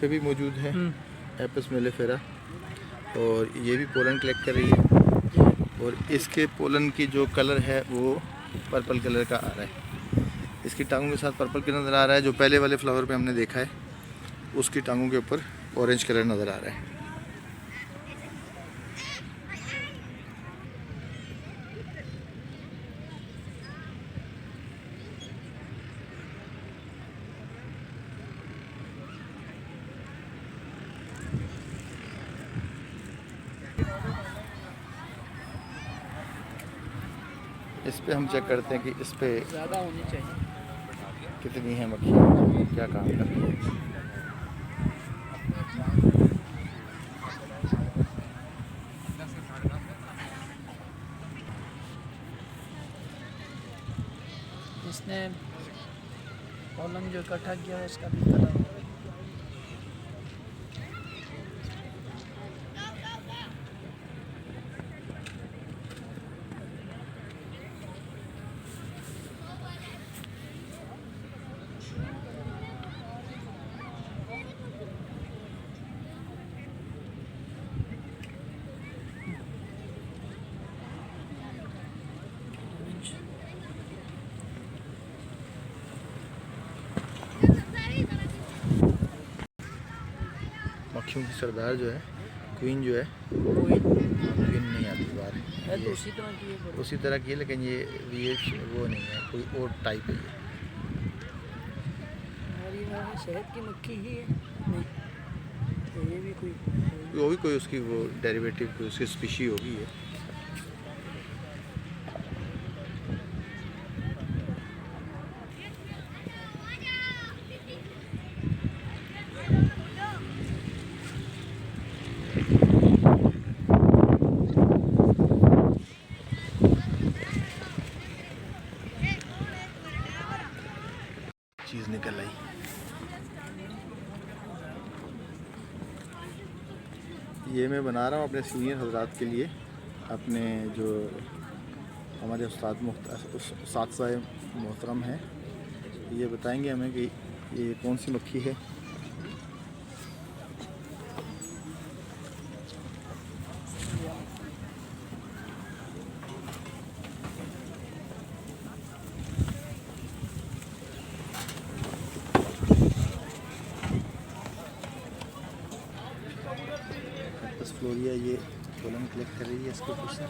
पे भी मौजूद है एपिस मेलिफेरा, और ये भी पोलन कलेक्ट कर रही है। और इसके पोलन की जो कलर है वो पर्पल कलर का आ रहा है। इसकी टांगों के साथ पर्पल कलर नज़र आ रहा है। जो पहले वाले फ्लावर पे हमने देखा है उसकी टांगों के ऊपर ऑरेंज कलर नज़र आ रहा है। इस पे हम चेक करते हैं कि इस पे ज़्यादा होनी चाहिए, कितनी है मक्खी, क्या काम कर रही है। इसने कॉलम जो इकट्ठा किया है उसका भी कलर मक्खियों की सरदार जो है, क्वीन जो है, कोई क्वीन नहीं आती बाहर, है तो उसी तरह की है। उसी तरह की है, लेकिन ये वो नहीं है, कोई और टाइप है ये। हमारी में शहद की मक्खी ही है नहीं, तो ये भी कोई वो भी कोई उसकी वो डेरिवेटिव कोई उसकी स्पीशी होगी है। चीज़ निकल आई। ये मैं बना रहा हूँ अपने सीनियर हजरात के लिए, अपने जो हमारे उस्ताद मोहतरम हैं, ये बताएंगे हमें कि ये कौन सी मक्खी है। फ्लोरिया ये पोलन कलेक्ट कर रही है इसके ऊपर से।